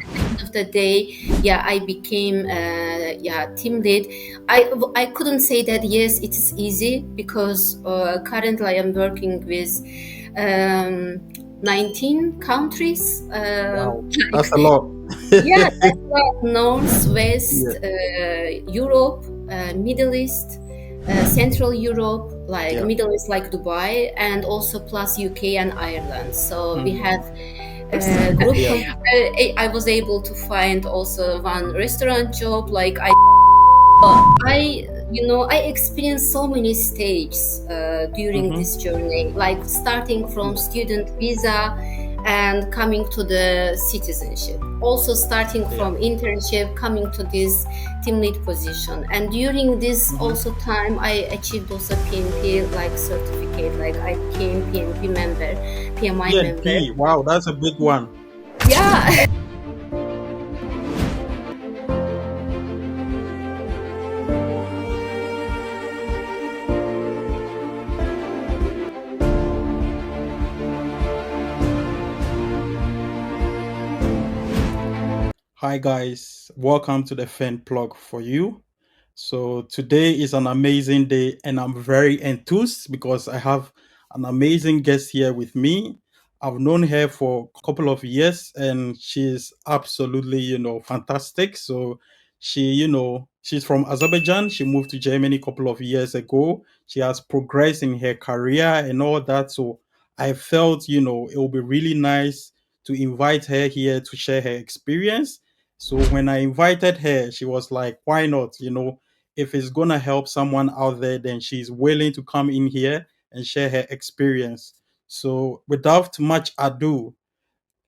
End of the day, yeah, I became team lead. I couldn't say that yes, it is easy because currently I am working with um, 19 countries. Wow, Like that's a lot. yeah, that's like North, Yeah, West, Europe, Middle East, Central Europe, like yeah. Middle East, like Dubai, and also plus UK and Ireland. So we Mm, have group. yeah. I was able to find also one restaurant job. Like I experienced so many stages during Mm-hmm. this journey, like starting from Yeah, student visa and coming to the citizenship. Also starting yeah. from internship, coming to this team lead position. And during this Mm-hmm. also time, I achieved also PMP like certificate, like I became PMP member, PMI member. PNP. Wow, that's a big one. Yeah. Hi guys, welcome to the FinPlug for you. So today is an amazing day, and I'm very enthused because I have an amazing guest here with me. I've known her for a couple of years, and she's absolutely, fantastic. So she's from Azerbaijan. She moved to Germany a couple of years ago. She has progressed in her career and all that. So I felt, it would be really nice to invite her here to share her experience. So when I invited her, she was like, why not? If it's gonna help someone out there, then she's willing to come in here and share her experience. So without much ado,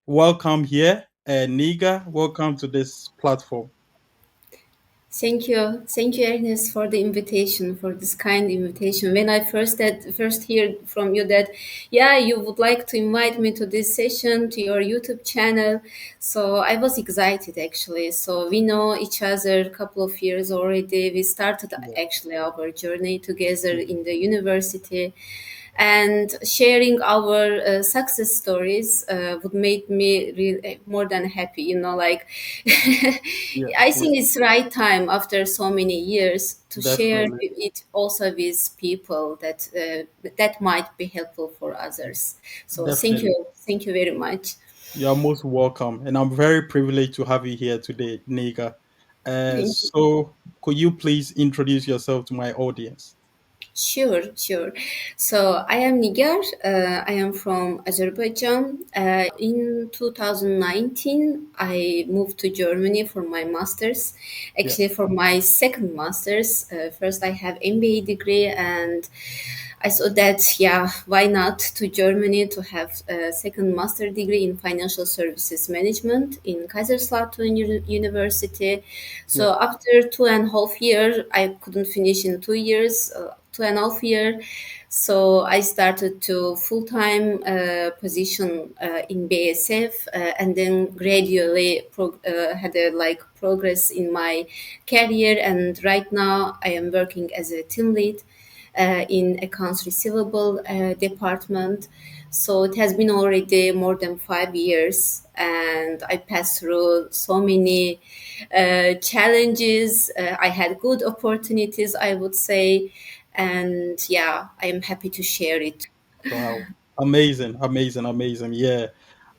welcome here, Niga. Welcome to this platform. Thank you, Ernest, for the invitation, for this kind invitation. When I first hear from you that, yeah, you would like to invite me to this session to your YouTube channel, so I was excited actually. So we know each other a couple of years already. We started Yeah, actually our journey together yeah, in the university, and sharing our success stories would make me more than happy, like yeah, I yeah, think it's right time after so many years to share definitely, it also with people that might be helpful for others. So definitely. thank you very much. You're most welcome, and I'm very privileged to have you here today, Niga. Thank you. So could you please introduce yourself to my audience? Sure, sure. So I am Nigar. I am from Azerbaijan. In 2019, I moved to Germany for my master's. Yeah, Actually, for my second master's, first I have MBA degree, and I saw that why not to Germany to have a second master degree in financial services management in Kaiserslautern University. yeah, So after 2.5 years, I couldn't finish in 2 years. 2.5 year. So I started to full-time position in BASF, and then gradually had a like progress in my career. And right now I am working as a team lead in accounts receivable department. So it has been already more than 5 years, and I passed through so many challenges. I had good opportunities, I would say, and yeah, I am happy to share it. wow. Amazing, amazing, amazing. Yeah.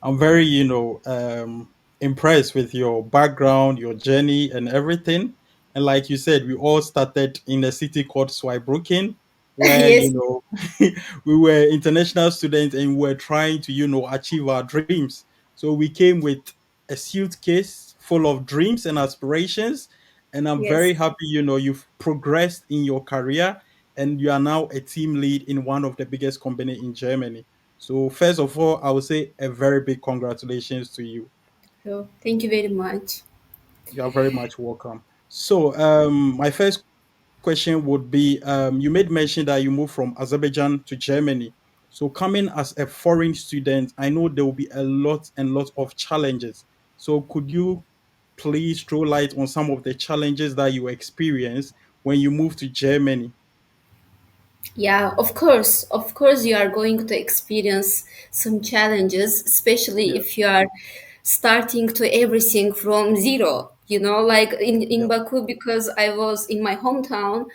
I'm very, impressed with your background, your journey, and everything. And like you said, we all started in a city called Zweibrücken, where, Yes, we were international students and we were trying to, achieve our dreams. So we came with a suitcase full of dreams and aspirations. And I'm yes. very happy, you've progressed in your career and you are now a team lead in one of the biggest company in Germany. So first of all, I would say a very big congratulations to you. So thank you very much. You are very much welcome. So my first question would be: you made mention that you moved from Azerbaijan to Germany. So coming as a foreign student, I know there will be a lot and lot of challenges. So could you please throw light on some of the challenges that you experienced when you moved to Germany? Yeah, of course, you are going to experience some challenges, especially Yeah, if you are starting to everything from zero, like in Yeah. Baku, because I was in my hometown.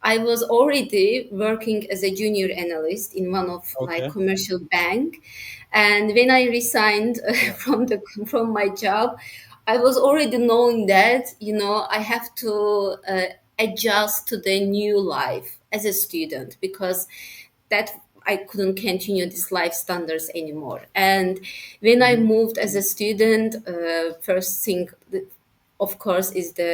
I was already working as a junior analyst in one of like Okay. commercial bank, and when I resigned Yeah. from my job, I was already knowing that I have to adjust to the new life as a student, because that I couldn't continue these life standards anymore. And when I Mhm. moved as a student, first thing, of course, is the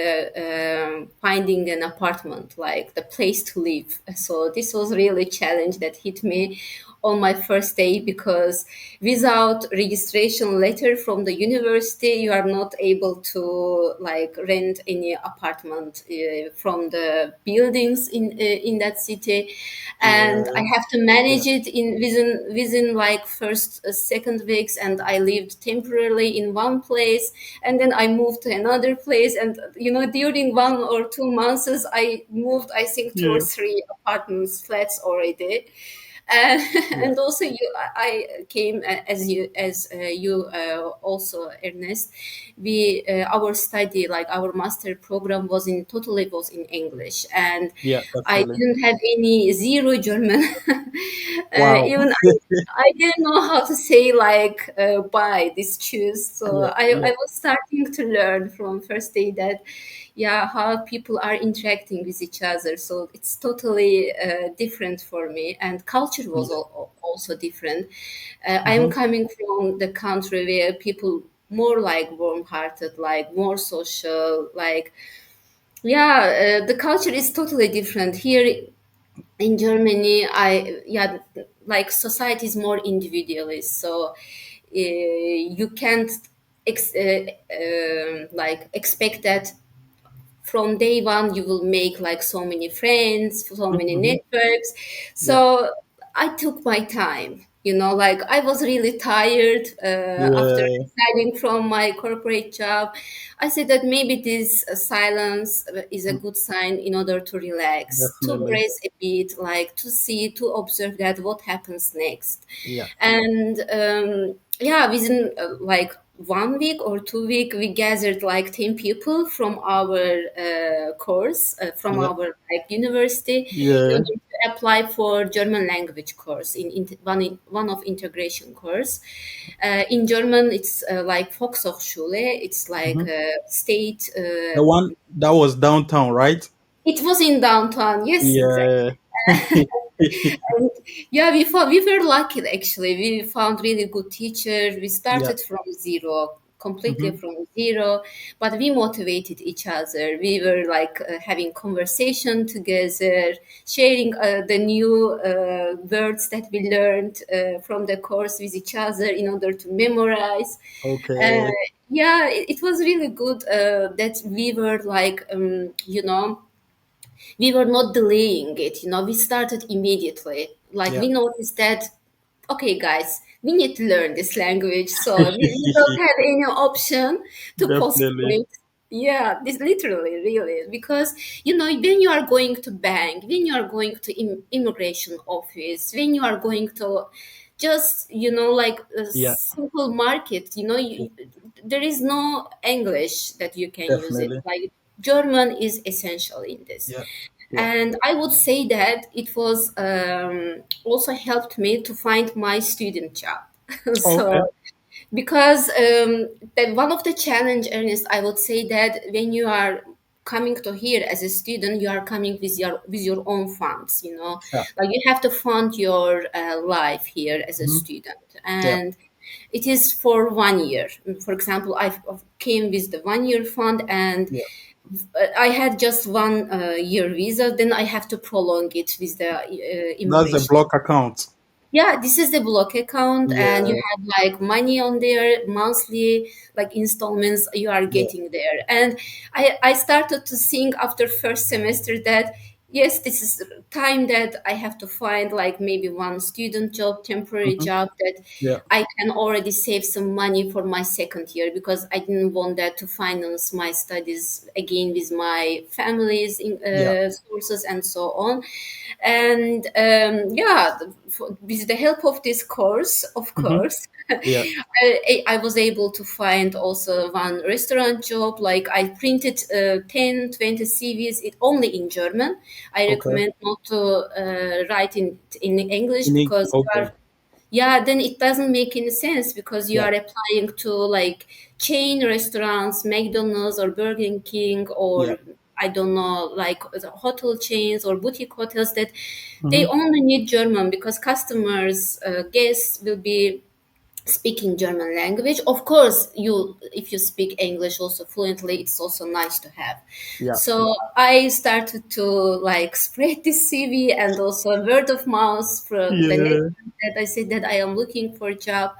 finding an apartment, like the place to live. So this was really a challenge that hit me on my first day, because without registration letter from the university, you are not able to like rent any apartment from the buildings in that city. And I Yeah. have to Yeah. manage it in within like first second weeks. And I lived temporarily in one place, and then I moved to another place. And during 1 or 2 months I moved, I think, two or Yeah. three apartments flats already. And, Yeah. and also I came as you also, Ernest. We our study, like our master program, was in English, and Yeah. I Definitely. didn't have any zero German. Wow. Even I didn't know how to say like buy this shoes. So Yeah. I Yeah. was starting to learn from first day that, yeah, how people are interacting with each other. So it's totally different for me, and culture was Yeah. also different. I'm Mm-hmm. coming from the country where people more like warm-hearted, like more social, like, yeah, the culture is totally different here in Germany. Like society is more individualist, so you can't like expect that from day one you will make like so many friends, so many Mm-hmm. networks. Yeah. So I took my time, like I was really tired after Yeah. resigning from my corporate job. I said that maybe this silence is a Mm, good sign, in order to relax, to definitely. breathe a bit, like to see, to observe that what happens next. Yeah. And yeah, within like 1 week or 2 week, we gathered like 10 people from our course, from Yeah. our like university, in Yeah. order to apply for German language course one of integration course. In German, it's like Volkshochschule. It's like Mm-hmm. a state. The one that was downtown, right? It was in downtown. Yes, exactly. Yeah. And yeah, we were lucky actually. We found really good teachers. We Yeah. started from zero, completely Mm-hmm. from zero, but we motivated each other. We were like having conversation together, sharing the new words that we learned from the course with each other in order to memorize. Uh, Okay. yeah, it was really good that we were like, we were not delaying it. We started immediately. Like Yeah. we noticed that, okay, guys, we need to learn this language, so we don't have any option to postpone Definitely. it. Yeah, this literally, really, because when you are going to bank, when you are going to immigration office, when you are going to just like a Yeah. simple market, there is no English that you can use it. Definitely. Like German is essential in this. Yeah. Yeah. And I would say that it was also helped me to find my student job. Okay. So because that one of the challenge, Ernest, I would say that when you are coming to here as a student, you are coming with your own funds. Yeah. Like you have to fund your life here as a Mm-hmm. student. Yeah. And it is for 1 year. For example, I came with the 1 year fund, and Yeah. I had just 1 year visa. Then I have to prolong it with the That's a immigration. block account. Yeah, this is the block account, and you Yeah. have like money on there monthly, like installments you are Yeah. getting there. And I started to think after first semester that yes, this is time that I have to find like maybe one student job, temporary Mm-hmm. job, that Yeah. I can already save some money for my second year, because I didn't want that to finance my studies again with my family's Yeah. sources and so on. And with the help of this course, of Mm-hmm. course, Yeah. I was able to find also one restaurant job. Like I printed 10, 20 CVs only in German. I Okay. recommend not to write in English because you Okay. are, yeah, then it doesn't make any sense because you Yeah. are applying to like chain restaurants, McDonald's or Burger King, Yeah. or I don't know, like the hotel chains or boutique hotels that they Mm-hmm. only need German because customers, guests will be speaking German language. Of course, you if you speak English also fluently, it's also nice to have. Yeah. So I started to like spread this CV and also word of mouth from the Yeah. network that I said that I am looking for a job.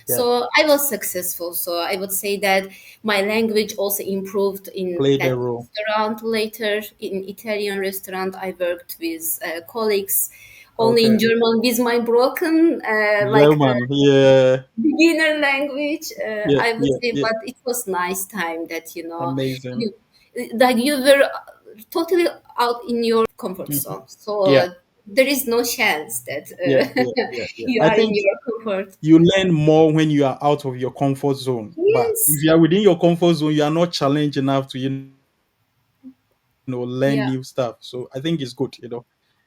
Yeah. So I was successful. So I would say that my language also improved in Played a that role. restaurant later. In Italian restaurant, I worked with colleagues only in Okay. German with my broken German. Yeah. beginner language, Yeah. I would Yeah. say, Yeah. but it was nice time that Amazing. you like you were totally out in your comfort Mhm. zone, so Yeah. there is no chance that Yeah. Yeah. Yeah. Yeah. you I are in think your comfort. you learn more when you are out of your comfort zone. But if Yes, you are within your comfort zone, you are not challenged enough to, learn new stuff. So I think yeah, it's good,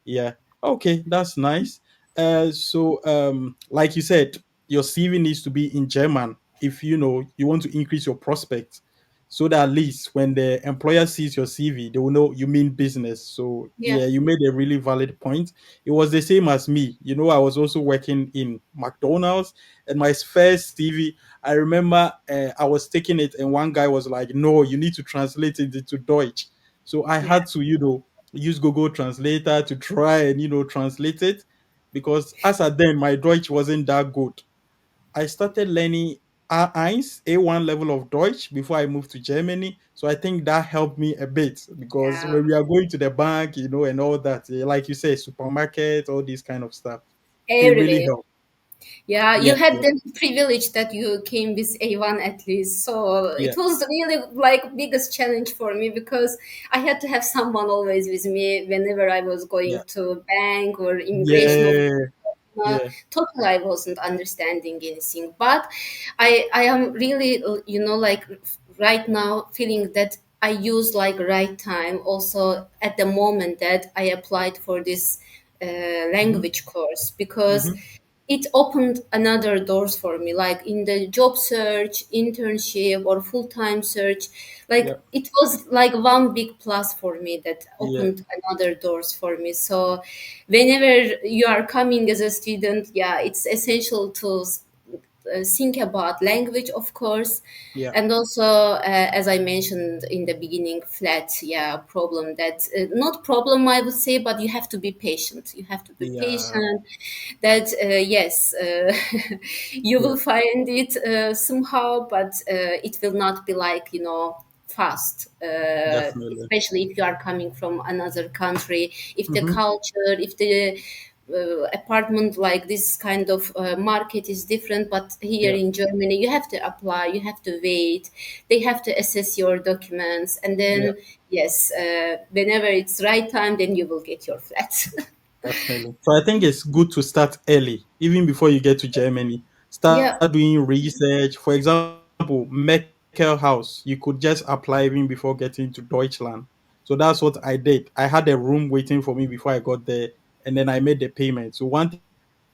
Yeah. Okay, that's nice. Like you said, your CV needs to be in German if you want to increase your prospect, so that at least when the employer sees your CV, they will know you mean business. So yeah, yeah, you made a really valid point. It was the same as me. I was also working in McDonald's, and my first CV, I remember I was taking it, and one guy was like, "No, you need to translate it into Deutsch." So I yeah, had to, use Google Translator to try and translate it, because as at then my Deutsch wasn't that good. I started learning A1, A1 level of Deutsch before I moved to Germany. So I think that helped me a bit, because yeah. when we are going to the bank, and all that, like you say, supermarket, all this kind of stuff, it really Everywhere. helped. Yeah, Yeah, you had yeah, the privilege that you came with A1 at least. So it yeah, was really like biggest challenge for me because I had to have someone always with me whenever I was going yeah, to bank or immigration office. yeah, yeah. Totally I wasn't understanding anything. But I am really, like right now feeling that I use like right time also at the moment that I applied for this Hmm. language course because Hmm. it opened another doors for me like in the job search, internship or full-time search. Like Yeah, it was like one big plus for me that yeah, opened another doors for me. So whenever you are coming as a student, yeah, it's essential to think about language, of course, yeah, and also as I mentioned in the beginning, flat, yeah, problem that not problem I would say, but you have to be patient. You have to be yeah, patient. That yes, you yeah. will find it somehow, but it will not be like fast, Definitely. especially if you are coming from another country, if the Hmm. culture, if the apartment like this kind of market is different. But here Yeah, in Germany you have to apply, you have to wait, they have to assess your documents, and yeah. then yes, whenever it's right time, then you will get your flat. Definitely. So I think it's good to start early, even before you get to Germany. Start Yeah, doing research. For example, Merkel House, you could just apply even before getting to Deutschland. So that's what I did. I had a room waiting for me before I got there, and then I made the payment. So one thing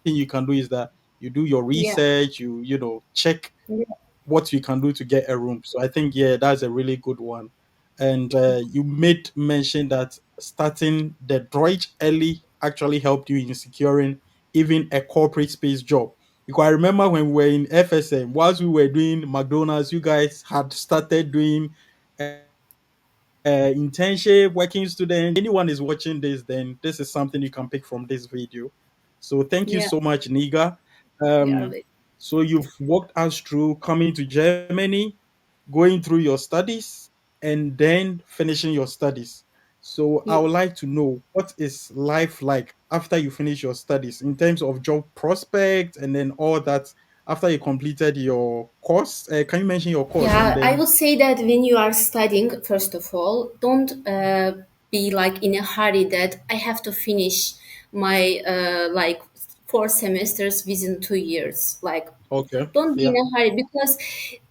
you can do is that you do your research, yeah, check yeah, what you can do to get a room. So I think, yeah, that's a really good one. And you made mention that starting the Deutsch early actually helped you in securing even a corporate space job. Because I remember when we were in FSM, whilst we were doing McDonald's, you guys had started doing internship, working students. Anyone is watching this, then this is something you can pick from this video. So thank you so yeah, much, Niga. yeah, So you've walked us through coming to Germany, going through your studies, and then finishing your studies. So I yeah. would like to know, what is life like after you finish your studies in terms of job prospect and then all that after you completed your course. Can you mention your course and Yeah, I then? would say that when you are studying, first of all, don't be like in a hurry that I have to finish my like 4 semesters within 2 years. Like Okay. Don't be Yeah. in a hurry, because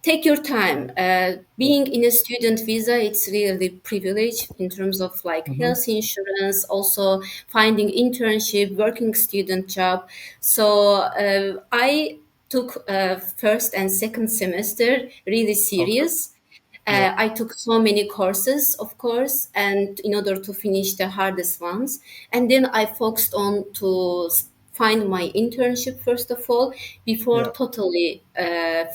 take your time. Yeah. Being in a student visa, it's really privilege in terms of like Mm-hmm. health insurance, also finding internship, working student job. So I took first and second semester really Okay. serious. Yeah. I took so many courses, of course, and in order to finish the hardest ones, and then I focused on to find my internship first of all before Yeah. totally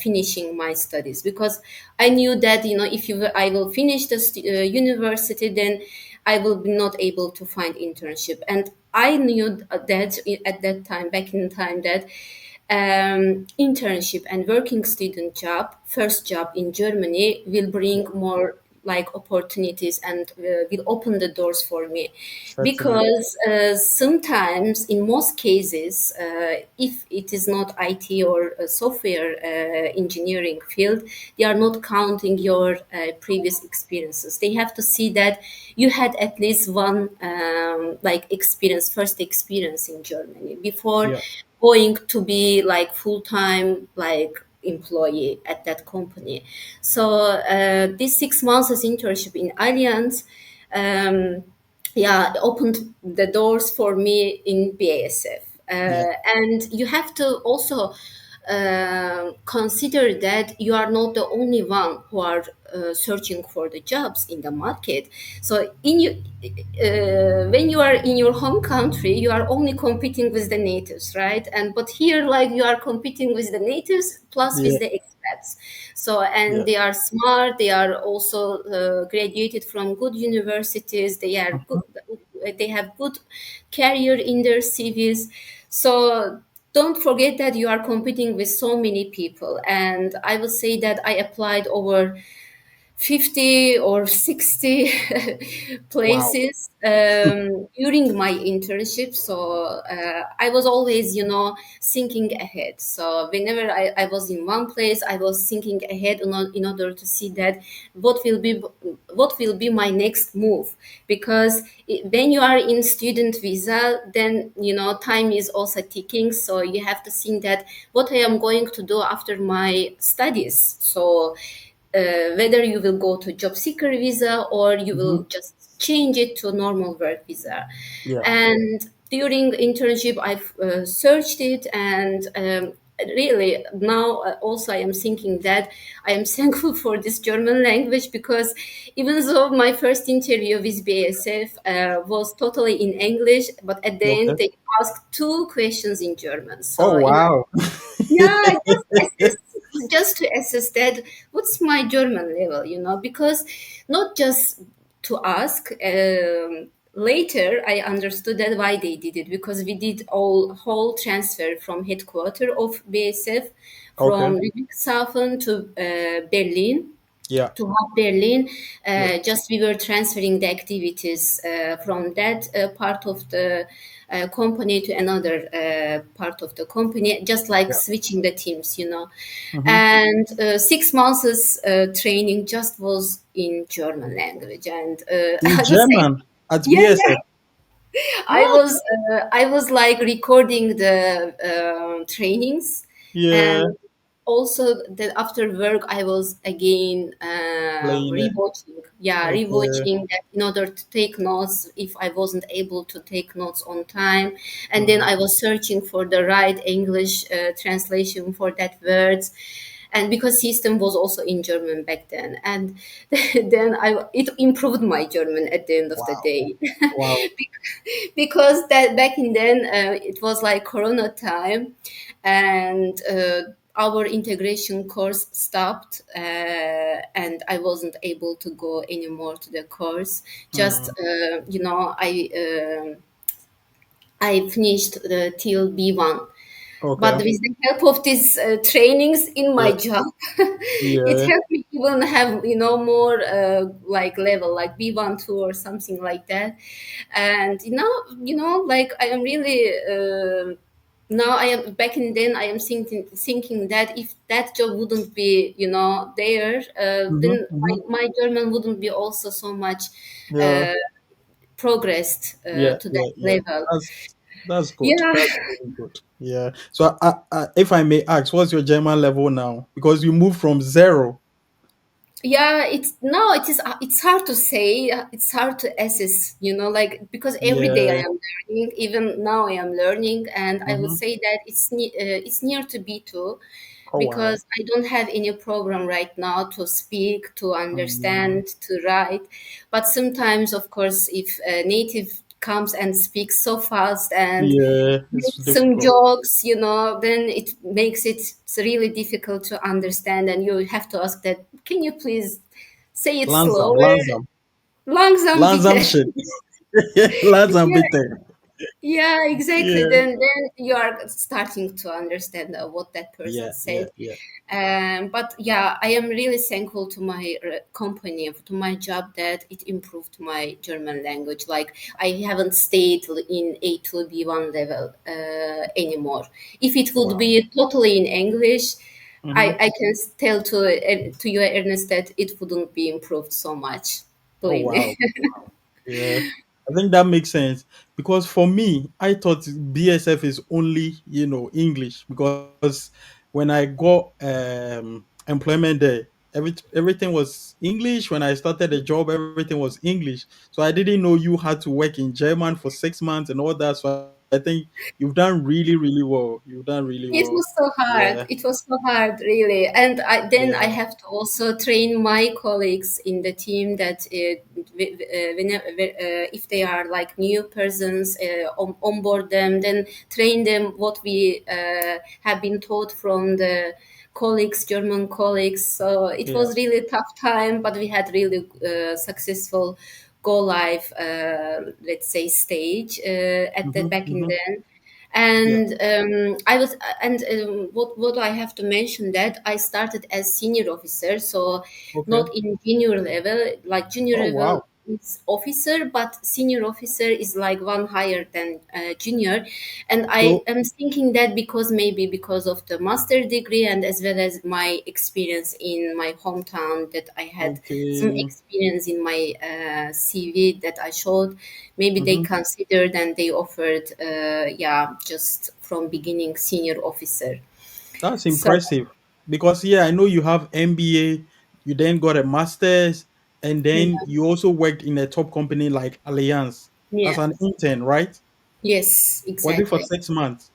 finishing my studies, because I knew that if I will finish the university, then I will be not able to find internship, and I knew that at that time, back in time, that internship and working student job, first job in Germany, will bring Yeah. more like opportunities and will open the doors for me, Certainly. because sometimes in most cases, if it is not IT or software engineering field, they are not counting your previous experiences. They have to see that you had at least one like experience, first experience in Germany before Yeah. going to be like full-time like employee at that company. So this 6 months as internship in Allianz, um, yeah, opened the doors for me in BASF. Yeah. And you have to also consider that you are not the only one who are searching for the jobs in the market. So in you, when you are in your home country, you are only competing with the natives, right? And but here, like you are competing with the natives plus Yeah. with the expats. So and Yeah. they are smart. They are also graduated from good universities. They are good. Mhm. They have good career in their CVs. So don't forget that you are competing with so many people. And I will say that I applied over 50 or 60 Wow. places during my internship. So I was always, thinking ahead. So whenever I was in one place, I was thinking ahead in order to see that what will be my next move. Because when you are in student visa, then time is also ticking. So you have to think that what I am going to do after my studies. So whether you will go to job seeker visa or you will Hmm. just change it to normal work visa. Yeah. And during internship, I've searched it, and really now also I am thinking that I am thankful for this German language, because even though my first interview with BASF was totally in English, but at the Okay. end they asked two questions in German. Oh So wow. yeah, just to assess that what's my German level, because not just to ask. Later, I understood that why they did it, because we did all whole transfer from headquarter of BSF Okay. from Ludwigshafen to Berlin, Yeah. to Hub Berlin. Yeah. Just we were transferring the activities from that part of the company to another part of the company, just like Yeah. switching the teams. Hmm. And 6 months training just was in German language, and In I would say, German at yeah, BSF. I What? was I was like recording the trainings, Yeah. and also that after work I was again Playing it. rewatching, yeah, Okay. rewatching that in order to take notes if I wasn't able to take notes on time, and then Mhm. I was searching for the right English translation for that words, and because system was also in German back then, and then it improved my German at the end of the Wow. day. Wow. Because that back in then it was like Corona time, and our integration course stopped, and I wasn't able to go anymore to the course. Just Mm. I finished till B1, but Okay. with the help of these trainings in my Yeah. job, it Yeah. helped me even have more like level like B1 2 or something like that. And like I am really now I am back in then I am thinking that if that job wouldn't be there, Hmm. then Hmm. my German wouldn't be also so much Yeah. uh, progressed Yeah. to that Yeah. Yeah. level. That's That's good. Yeah, That's really good. Yeah. So, if I may ask, what's your German level now? Because you moved from zero. yeah, it's no, it is. It's hard to say. It's hard to assess. Like because every day I Yeah. am learning. Even now I am learning, and I would Mm-hmm. say that it's near to B2, Oh wow. because I don't have any program right now to speak, to Mm, understand, to write. But sometimes, of course, if a native comes and speaks so fast and yeah, it's makes some difficult. jokes, then it makes it's really difficult to understand, and you have to ask that, can you please say it Langsam, slower? langsam, Langsam langsam bitte. shit. Langsam Yeah, bitte. yeah, exactly. Yeah. Then you are starting to understand what that person Yeah. Yeah. said. Yeah. But yeah, I am really thankful to my company, to my job, that it improved my German language. Like, I haven't stayed in A2 B1 level anymore. If it would Wow. be totally in English, Mm-hmm. I can tell to you, Ernest, that it wouldn't be improved so much. Oh Believe me. wow. Yeah, I think that makes sense because for me, I thought BSF is only English because when I got employment there, everything was English. When I started the job, everything was English. So I didn't know you had to work in German for 6 months and all that. So I think you've done really, really well. You've done really It well. was so Yeah, hard. It was so hard, really. And then I yeah, have to also train my colleagues in the team that if they are like new persons, onboard them, then train them what we have been taught from the colleagues, German colleagues. So it yeah. was really tough time, but we had really successful go live, let's say, stage at the Mm-hmm, back in mm-hmm. then. Yeah. And I was and what I have to mention, that I started as senior officer, so Okay. not in junior level. Like, junior Oh level wow. is officer, but senior officer is like one higher than junior. And I So am thinking that because, maybe because of the master degree, and as well as my experience in my hometown, that I had some okay. experience in my CV that I showed, maybe they Mm-hmm. considered and they offered, yeah, just from beginning, senior officer. That's So impressive because yeah, I know you have MBA, you then got a master's, and then you yes, also worked in a top company like Allianz as yeah, an intern, right? yes, Was it for exactly. 6 months?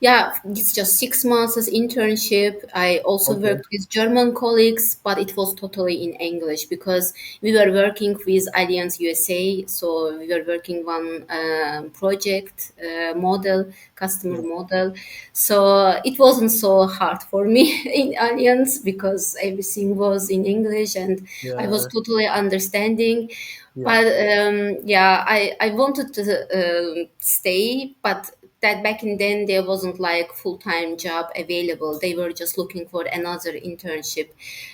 Yeah, it's just 6 months as internship. I also Okay. worked with German colleagues, but it was totally in English because we were working with Allianz USA. So we were working one project model, customer Yeah. model. So it wasn't so hard for me in Allianz because everything was in English and I was Yeah. totally understanding. Yeah. But yeah, I wanted to stay, but that back in then there wasn't like full-time job available. They were just looking for another internship.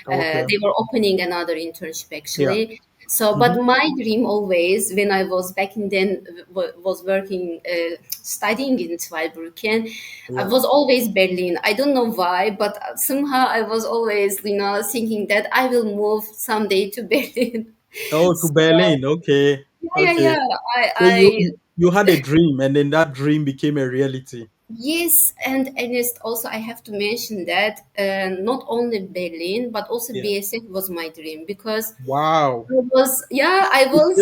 Okay. They were opening another internship, Yeah. actually. So, Mm-hmm. but my dream always, when I was back in then, was working, studying in Zweibrücken, I Yeah. was always Berlin. I don't know why, but somehow I was always, thinking that I will move someday to Berlin. Oh, to So, Berlin. Okay. yeah, Okay. yeah. I, So you I you had a dream, and then that dream became a reality. Yes, and Ernest, also I have to mention that not only Berlin but also Yeah. BSF was my dream, because Wow. I was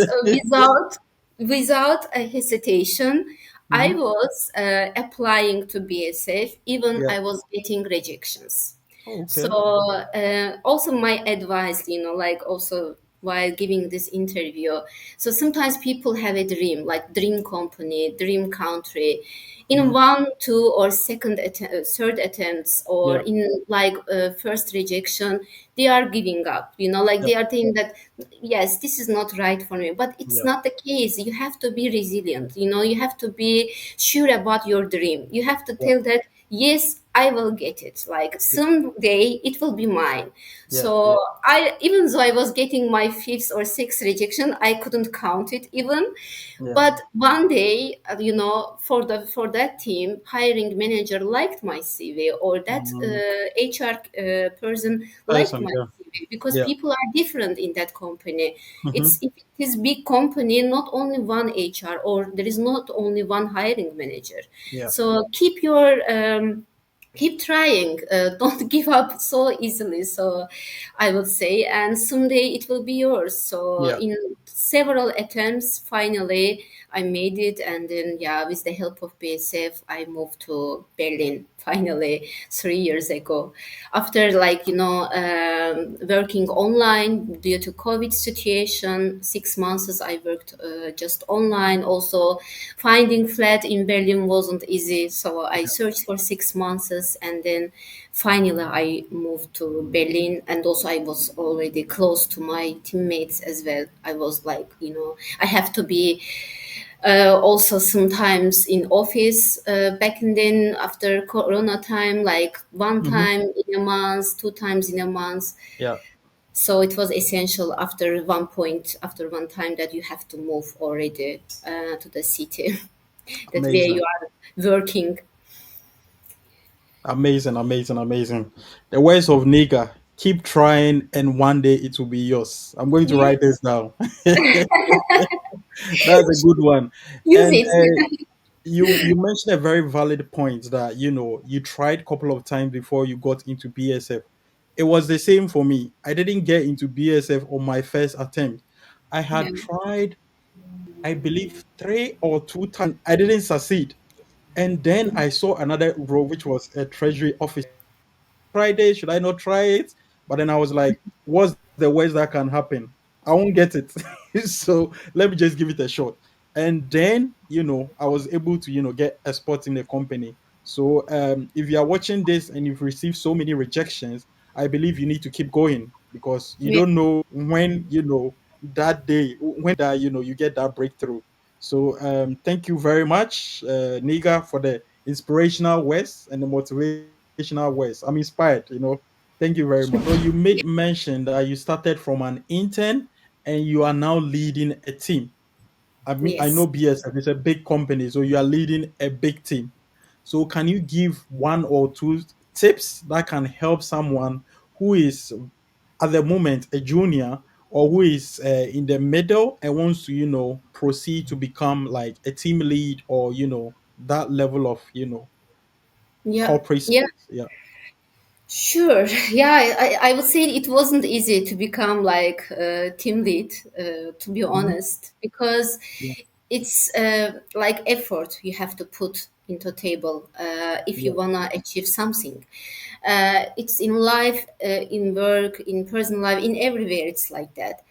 without a hesitation. I Mm-hmm. was applying to BSF, even Yeah. I was getting rejections. Oh, So okay. also my advice, like, also while giving this interview. So sometimes people have a dream, like dream company, dream country. In Mm-hmm. one, two, or third attempts, or Yeah. in like first rejection, they are giving up. Like, Yeah. they are thinking that, yes, this is not right for me. But it's Yeah. not the case. You have to be resilient. You have to be sure about your dream. You have to Yeah. tell that, yes, I will get it. Like, Yeah. someday it will be mine. Yeah. So Yeah. even though I was getting my fifth or sixth rejection, I couldn't count it even. Yeah. But one day, for that team, hiring manager liked my CV, or that Mm, HR person liked person, my yeah. way because Yeah. people are different in that company. Mm-hmm. It's if it is big company, not only one HR or there is not only one hiring manager. Yeah. So keep trying. Don't give up so easily. So I would say, and someday it will be yours. So Yeah. in several attempts, finally I made it, and then yeah, with the help of BSF, I moved to Berlin. Finally, 3 years ago, after like working online due to COVID situation, 6 months I worked just online. Also, finding flat in Berlin wasn't easy, so I searched for 6 months, and then finally I moved to Berlin. And also I was already close to my teammates as well. I was like, I have to be also sometimes in office back and then after Corona time, like one Mm-hmm. time in a month, 2 times in a month. Yeah. So it was essential after one point, after one time, that you have to move already to the city that where you Amazing. are working. Amazing. Amazing. Amazing. The words of Niga. Keep trying, and one day it will be yours. I'm going to Yeah, write this down. That's a good one. use And it. you mentioned a very valid point that you tried a couple of times before you got into BSF. It was the same for me. I didn't get into BSF on my first attempt. I Yeah, had tried, I believe, three or two times. I didn't succeed. And then I saw another role, which was a treasury officer. Try this? Should I not try it? But then I was like, what's the worst that can happen? I won't get it. So let me just give it a shot. And then, I was able to, get a spot in the company. So if you are watching this and you've received so many rejections, I believe you need to keep going because you yeah, don't know when, that day, when that, you get that breakthrough. So thank you very much, Niga, for the inspirational words and the motivational words. I'm inspired. Thank you very much. So you made yeah. mention that you started from an intern and you are now leading a team. I know Yes. BSF is a big company, so you are leading a big team. So can you give one or two tips that can help someone who is at the moment a junior or who is in the middle and wants to, proceed to become like a team lead or, that level of, Yeah, corporate yeah. space? Yeah. Sure. Yeah, I would say it wasn't easy to become like team lead, to be Mhm. honest, because Yeah. it's like effort you have to put into table if you Yeah. wanna achieve something. It's in life, in work, in personal life, in everywhere. It's like that,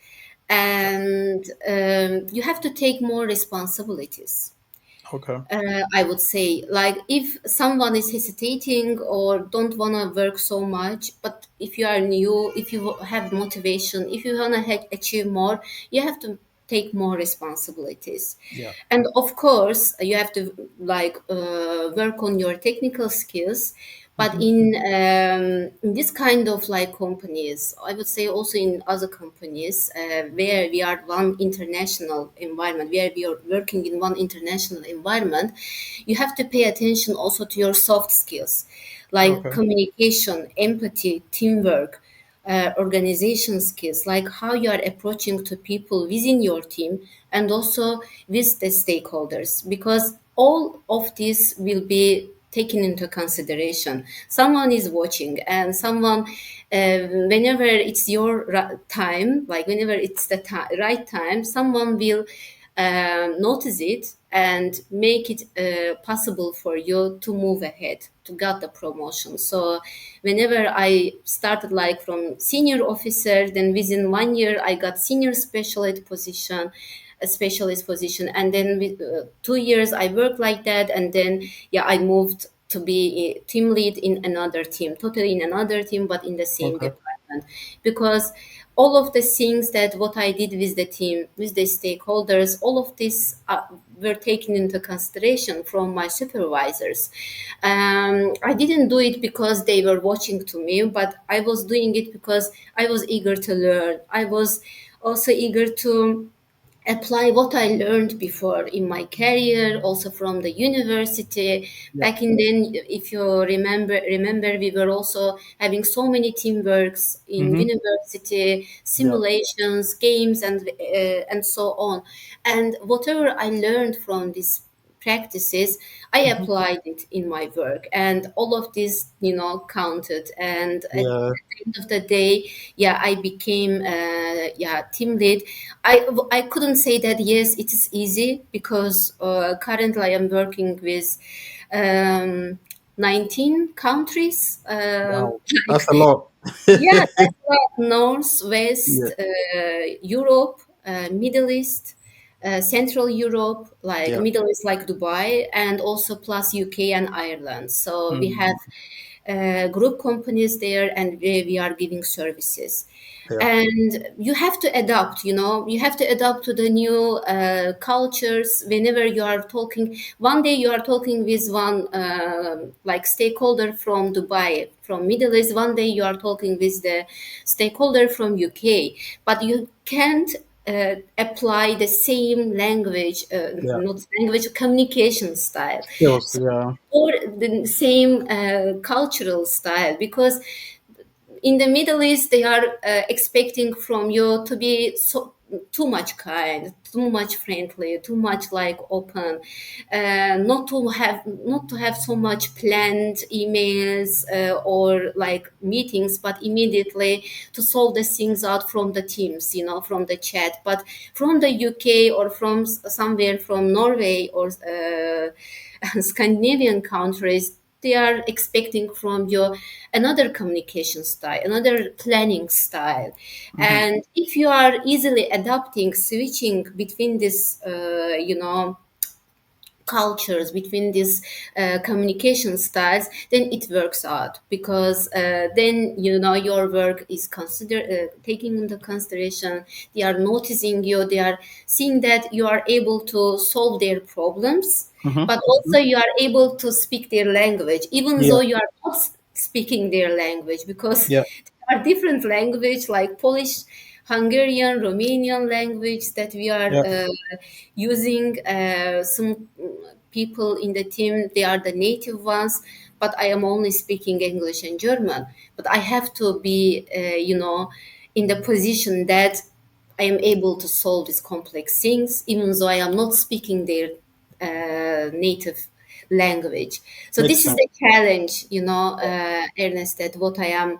and you have to take more responsibilities. Okay. I would say, like, if someone is hesitating or don't want to work so much, but if you are new, if you have motivation, if you want to achieve more, you have to take more responsibilities. Yeah. And of course, you have to like work on your technical skills. But Mhm. in this kind of like companies, I would say also in other companies where we are one international environment, where we are working in one international environment, you have to pay attention also to your soft skills, like Okay. communication, empathy, teamwork, organization skills, like how you are approaching to people within your team and also with the stakeholders, because all of this will be taken into consideration. Someone is watching, and someone, whenever it's your time, like whenever it's the right time, someone will notice it and make it possible for you to move ahead to get the promotion. So whenever I started like from senior officer, then within 1 year I got senior specialist position, a specialist position, and then with 2 years I worked like that, and then yeah, I moved to be a team lead in another team, totally in another team, but in the same Okay. department, because all of the things that what I did with the team, with the stakeholders, all of this were taken into consideration from my supervisors. I didn't do it because they were watching to me, but I was doing it because I was eager to learn. I was also eager to apply what I learned before in my career, also from the university. Yeah. Back in then, if you remember, we were also having so many teamworks in Mm-hmm. university, Yeah. simulations, games, and so on. And whatever I learned from these practices, I Mm-hmm. applied it in my work, and all of this, counted. And at Yeah. the end of the day, yeah, I became team lead. I couldn't say that yes, it is easy, because currently I am working with um, 19 countries. Wow. Like, That's a lot. yeah, that's right. North, Yeah. West, Europe, Middle East, Central Europe, like Yeah. Middle East, like Dubai, and also plus UK and Ireland. So we have Mm. group companies there, and we are giving services. Yeah. And you have to adapt, you have to adapt to the new cultures. Whenever you are talking, one day you are talking with one like stakeholder from Dubai, from Middle East, one day you are talking with the stakeholder from UK, but you can't apply the same language, Yeah. not language, communication style, Skills. Yeah. or the same cultural style, because in the Middle East they are expecting from you to be so too much kind, too much friendly, too much like open, not to have so much planned emails or like meetings, but immediately to solve the things out from the teams, from the chat. But from the UK, or from somewhere from Norway, or Scandinavian countries, they are expecting from you another communication style, another planning style. Mm-hmm. And if you are easily adapting, switching between this, cultures, between these communication styles, then it works out, because then your work is consider taking into consideration. They are noticing you, they are seeing that you are able to solve their problems, Mm-hmm. but also you are able to speak their language, even Yeah. though you are not speaking their language, because Yeah. there are different language, like Polish, Hungarian, Romanian language that we are Yeah. using. Some people in the team, they are the native ones, but I am only speaking English and German. But I have to be, in the position that I am able to solve these complex things, even though I am not speaking their native language. So Makes this is sense. the challenge, Ernest, that what I am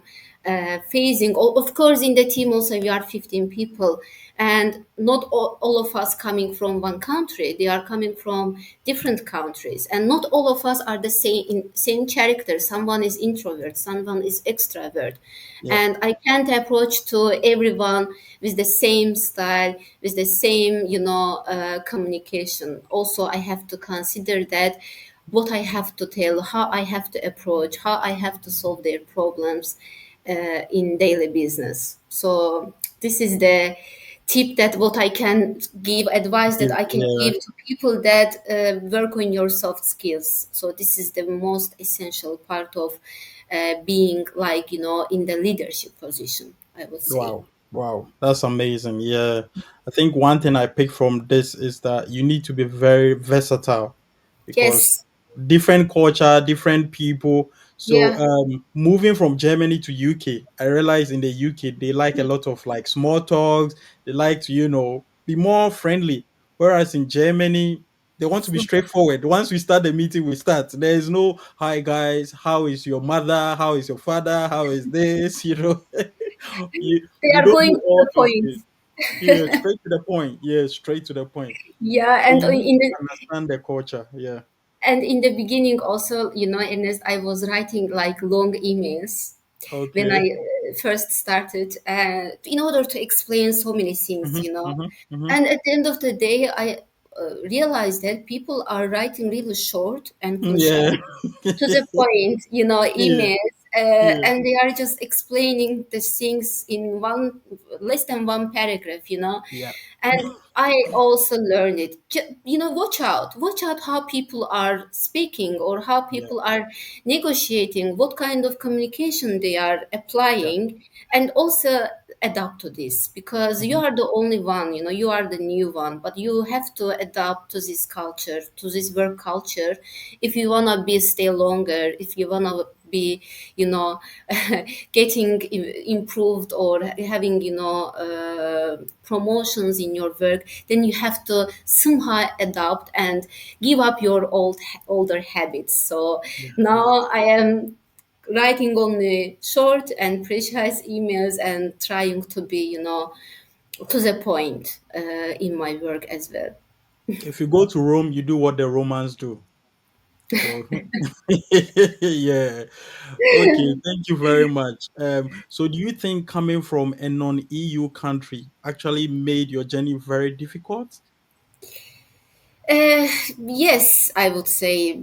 facing. Of course, in the team also we are 15 people, and not all of us coming from one country. They are coming from different countries, and not all of us are the same character. Someone is introvert, someone is extrovert, Yeah. and I can't approach to everyone with the same style, with the same communication. Also, I have to consider that what I have to tell, how I have to approach, how I have to solve their problems in daily business. So this is the tip, that what I can give, advice that I can Yeah. give to people that work on your soft skills. So this is the most essential part of being, like, in the leadership position, I would say. Wow. Wow. That's amazing. Yeah. I think one thing I pick from this is that you need to be very versatile, because Yes. different culture, different people. So Yeah. moving from Germany to UK, I realized in the UK they like a lot of like small talks. They like to, be more friendly. Whereas in Germany, they want to be straightforward. Once we start the meeting, we start. There is no hi guys, how is your mother? How is your father? How is this? They We are don't going do to all the those point. things. Yeah, straight to the point. Yeah, straight to the point. Yeah, So and you need to understand the culture. Yeah. in the beginning also, Ernest, I was writing like long emails when I Okay. first started, in order to explain so many things, Mm-hmm, mm-hmm, mm-hmm. And at the end of the day, I realized that people are writing really short and Yeah. concise, to the point, Yeah. emails, Yeah. and they are just explaining the things in one less than one paragraph, Yeah. And I also learned it. Watch out how people are speaking, or how Yeah. people are negotiating, what kind of communication they are Yeah. applying, and also. adapt to this because you Mhm. are the only one, you are the new one, but you have to adapt to this culture, to this work culture, if you want to be stay longer, if you want to be, you know getting improved or having, promotions in your work, then you have to somehow adapt and give up your older habits. So Yeah, yeah. now I am writing only short and precise emails and trying to be, to the point in my work as well. If you go to Rome, you do what the Romans do. So yeah. Okay, thank you very much. So do you think coming from a non-EU country actually made your journey very difficult? Uh, yes, I would say.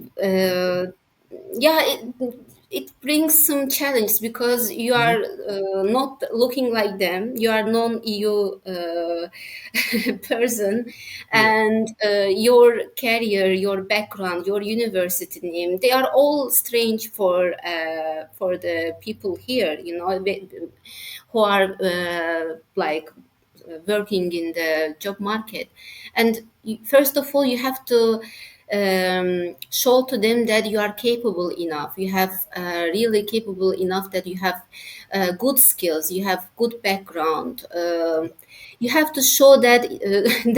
Yeah, it brings some challenge because you Mhm. are not looking like them. You are non-EU person, Yeah. and your career, your background, your university name, they are all strange for the people here. Who are like working in the job market. And first of all, you have to show to them that you are capable enough. You have really capable enough, that you have good skills, you have good background. You have to show that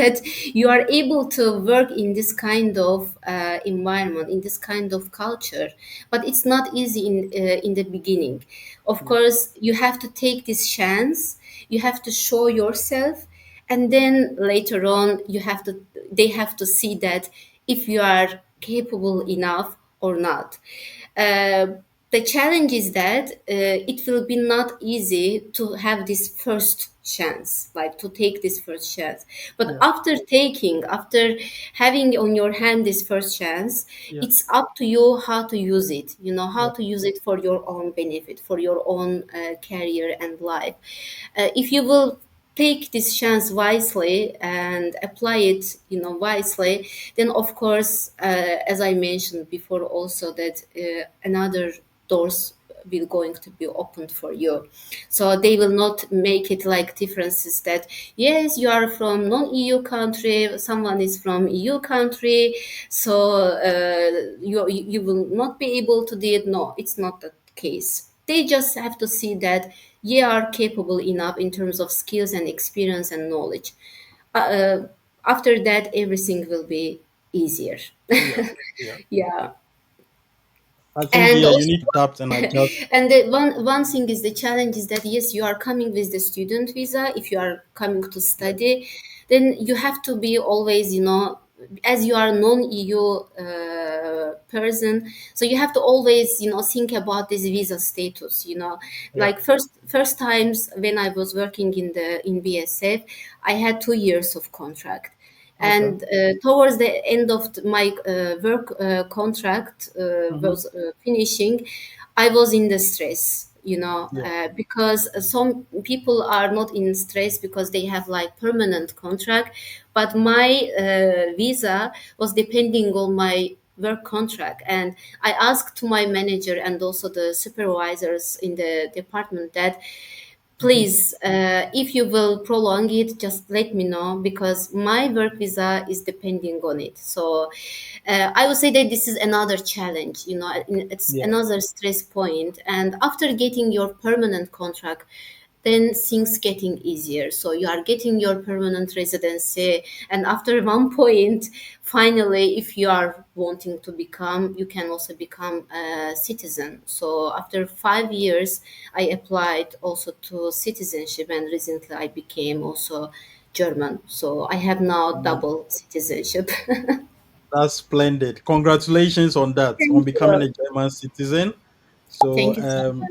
that you are able to work in this kind of environment, in this kind of culture. But it's not easy in the beginning. Of Yeah. course, you have to take this chance. You have to show yourself, and then later on, they have to see that if you are capable enough or not. uh, the challenge is that it will be not easy to have this first chance, like to take this first chance. But Yeah. after having on your hand this first chance, Yeah. it's up to you how to use it, how Yeah. to use it for your own benefit, for your own career and life. If you will take this chance wisely and apply it, wisely, then of course, as I mentioned before also, that another doors will going to be opened for you. So they will not make it like differences that yes, you are from non-EU country, someone is from EU country, so you will not be able to do it. No, it's not the case. They just have to see that you are capable enough in terms of skills and experience and knowledge. After that, everything will be easier. Yeah. Yeah. Yeah. I think, And yeah, you also, need to adapt and adjust. and the one thing is, the challenge is that yes, you are coming with the student visa. If you are coming to Yeah. study, then you have to be always, as you are non-EU person, so you have to always, think about this visa status. Yeah. Like first times when I was working in BSF, I had 2 years of contract. Okay. And towards the end of my work contract Hmm. was finishing, I was in the stress, Yeah. because some people are not in stress because they have like permanent contract, but my visa was depending on my work contract. And I asked to my manager and also the supervisors in the department that Hmm. please, if you will prolong it, just let me know because my work visa is depending on it. So I would say that this is another challenge, it's Yeah. another stress point. And after getting your permanent contract, then things getting easier. So you are getting your permanent residency, and after one point, finally, if you are wanting to become, you can also become a citizen. So after 5 years, I applied also to citizenship, and recently I became also German. So I have now double citizenship. That's splendid. Congratulations on that, on Thank becoming you. a German citizen. So, Thank you so much.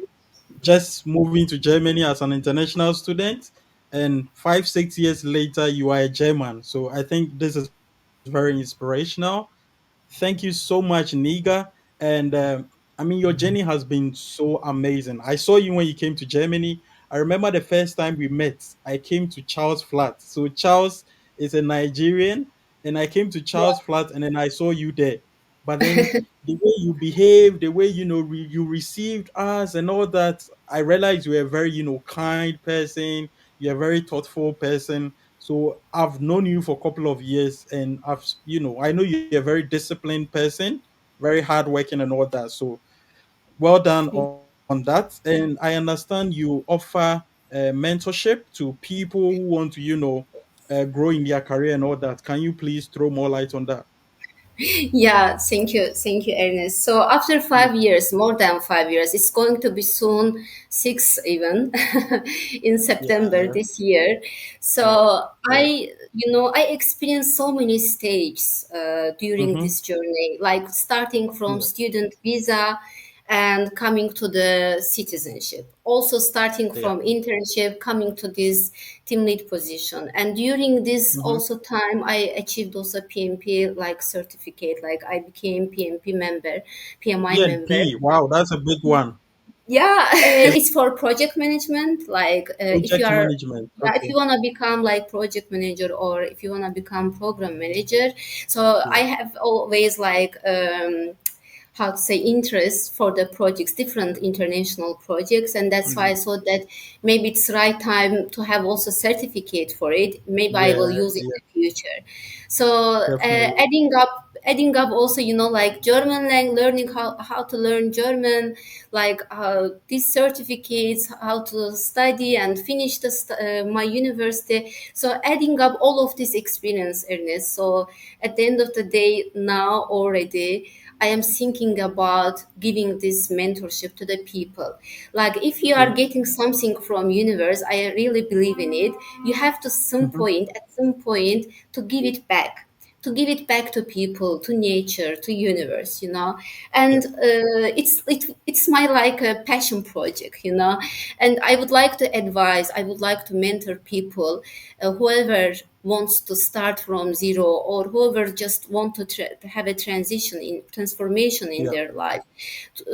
just moving to Germany as an international student, and 5, 6 years later, you are a German. So, I think this is very inspirational. Thank you so much, Niga. And I mean, your journey has been so amazing. I saw you when you came to Germany. I remember the first time we met, I came to Charles Flat. So, Charles is a Nigerian, and I came to Charles Flat, and then I saw you there. But then the way you behaved, the way you received us, and all that, I realized you were a very kind person. you're a very thoughtful person. So I've known you for a couple of years, and I know you're a very disciplined person, very hardworking and all that. So well done on that. And I understand you offer mentorship to people who want to, grow in their career and all that. Can you please throw more light on that? Yeah, thank you, Ernest. So after Mm. 5 years, more than 5 years, it's going to be soon six even in Yeah, September yeah, this year. yeah, So yeah. I experienced so many stages during Mm-hmm. this journey, like starting from Yeah, student visa and coming to the citizenship. Also starting yeah. from internship, coming to this team lead position. And during this Mm-hmm. also time, I achieved also PMP like certificate, like I became PMP member, PMI member. PNP. Wow, that's a big one. Yeah, it's for project management. Like if you Project are, management. yeah, if you Okay. want to become like project manager or if you want to become program manager. So I Yeah. have always like how to say interest for the projects, different international projects, and that's why I Mm. thought that maybe it's right time to have also certificate for it. Maybe I will Yeah, use in yeah, the future. So definitely. adding up also, like German learning how to learn German, like these certificates, how to study and finish my university. So adding up all of this experience, Ernest. So at the end of the day, now already I am thinking about giving this mentorship to the people. Like if you are Yeah. getting something from universe, I really believe in it. You have to Mm-hmm. at some point to give it back, to people, to nature, to universe, Yeah. and it's my like a passion project, and I would like to advise, I would like to mentor people, whoever wants to start from zero or whoever just want to have a transformation in Yeah. their life,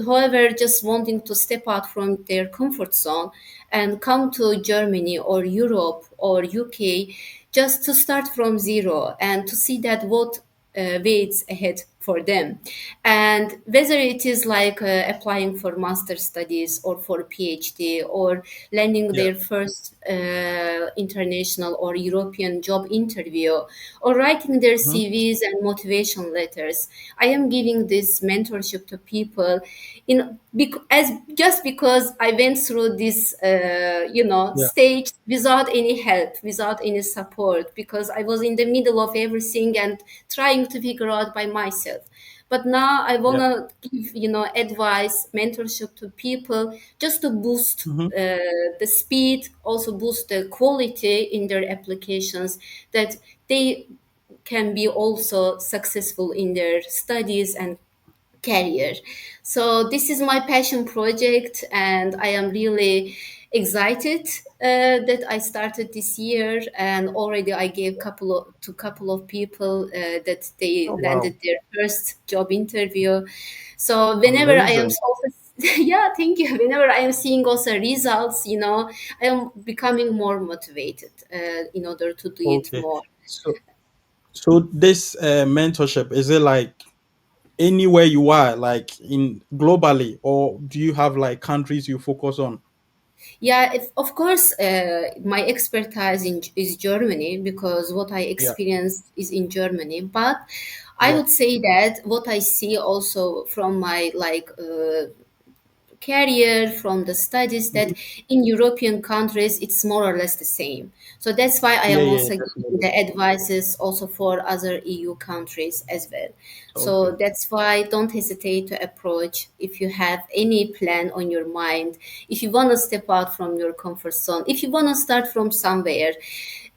whoever just wanting to step out from their comfort zone and come to Germany or Europe or UK just to start from zero and to see that what waits ahead for them, and whether it is like applying for master studies or for PhD or landing Yeah. their first international or European job interview or writing their Mm-hmm. CVs and motivation letters. I am giving this mentorship to people as just because I went through this Yeah. stage without any help, without any support, because I was in the middle of everything and trying to figure out by myself. But now I Yeah. wanna give advice, mentorship to people just to boost Mm-hmm. the speed, also boost the quality in their applications, that they can be also successful in their studies and career. So this is my passion project, and I am really excited that I started this year, and already I gave couple of people that they Oh, wow. landed their first job interview. So whenever I am Amazing. so yeah, thank you. Whenever I am seeing also results, I am becoming more motivated in order to do it Okay. more. So this mentorship, is it like anywhere you are, like in globally, or do you have like countries you focus on? Yeah, of course, my expertise is Germany because what I Yeah. experienced is in Germany. But I Yeah. would say that what I see also from my like career, from the studies, that Mhm. in European countries it's more or less the same. So that's why I Yeah. am Yeah. also giving Definitely. the advices also for other EU countries as well. So Okay. that's why don't hesitate to approach if you have any plan on your mind, if you want to step out from your comfort zone, if you want to start from somewhere,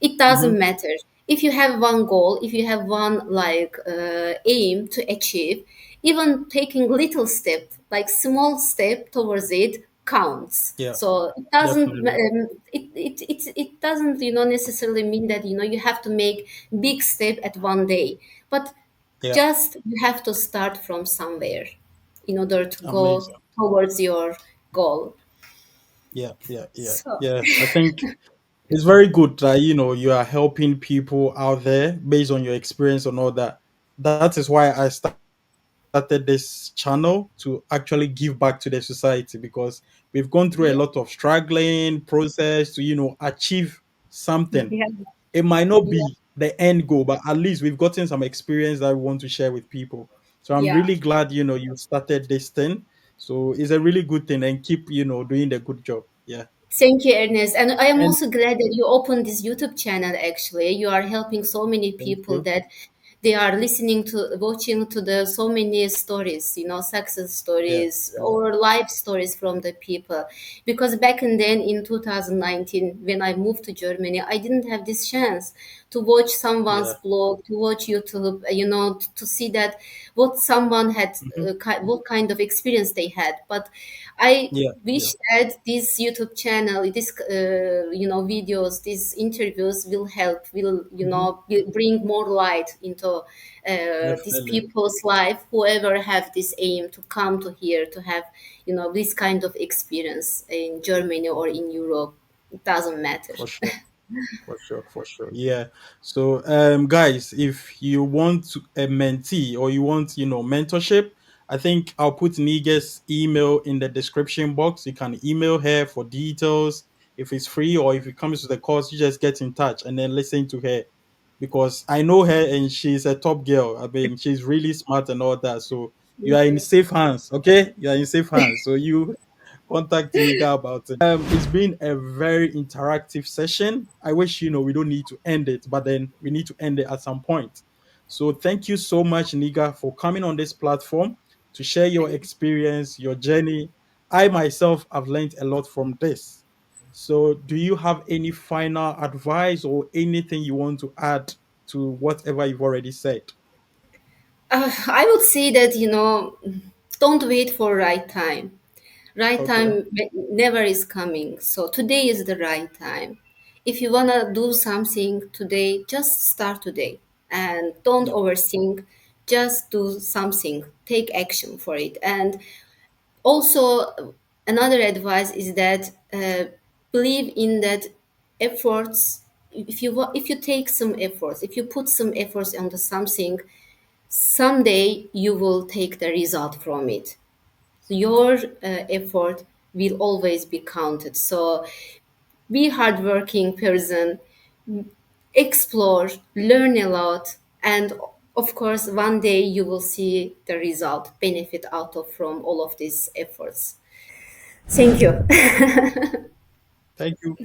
it doesn't Mm-hmm. matter. If you have one goal, if you have one like aim to achieve, even taking little step, like small step towards it counts. Yeah. So it doesn't Definitely. it doesn't necessarily mean that you have to make big step at one day, but Yeah. just you have to start from somewhere in order to go Amazing. towards your goal. Yeah. Yeah. Yeah. So Yeah. I think it's very good that you are helping people out there based on your experience and all that. That is why I started this channel, to actually give back to the society, because we we've gone through a Yeah. lot of struggling process to, achieve something. Yeah. It might not Yeah. be the end goal, but at least we've gotten some experience that we want to share with people. So I'm Yeah. really glad, you started this thing. So it's a really good thing, and keep, doing the good job. Yeah. Thank you, Ernest. And I am And also glad that you opened this YouTube channel, actually. You are helping so many thank people you. that they are listening to, watching to the so many stories, success Yeah. stories Yeah. or life stories from the people. Because back and then in 2019, when I moved to Germany, I didn't have this chance to watch someone's Yeah. blog, to watch YouTube, to see that what someone had, Mhm. what kind of experience they had. But I Yeah. Yeah. wish that this YouTube channel, this videos, these interviews will help, will Mhm. bring more light into these Definitely. people's life. Whoever have this aim to come to here to have this kind of experience in Germany or in Europe, it doesn't matter. For sure. For sure, for sure. Yeah. So, guys, if you want a mentee or you want, mentorship, I think I'll put Niga's email in the description box. You can email her for details. If it's free or if it comes to the course, you just get in touch and then listen to her, because I know her and she's a top girl. I mean, she's really smart and all that. So you Thank are in you. safe hands. Okay, you are in safe hands. So you contact Niga about it. It's been a very interactive session. I wish, we don't need to end it, but then we need to end it at some point. So thank you so much, Niga, for coming on this platform to share your Thank you. experience, your journey. I myself have learned a lot from this. So do you have any final advice or anything you want to add to whatever you've already said? I would say that don't wait for right time. Right Okay. time never is coming. So today is the right time. If you wanna do something today, just start today and don't Yeah. overthink. Just do something. Take action for it. And also, another advice is that believe in that efforts. If you take some efforts, if you put some efforts into something, someday you will take the result from it. Your effort will always be counted. So be hardworking person, explore, learn a lot, and of course one day you will see the result, benefit out of from all of these efforts. Thank you. Thank you.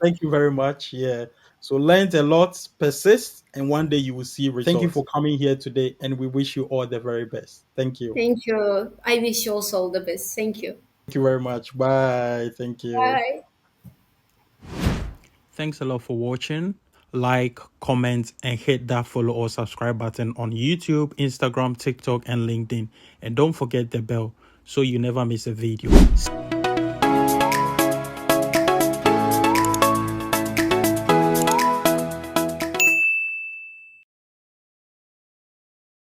Thank you very much. Yeah. So learned a lot, persist, and one day you will see results. Thank you for coming here today, and we wish you all the very best. Thank you. Thank you. I wish you also all the best. Thank you. Thank you very much. Bye. Thank you. Bye. Thanks a lot for watching. Like, comment, and hit that follow or subscribe button on YouTube, Instagram, TikTok, and LinkedIn. And don't forget the bell so you never miss a video.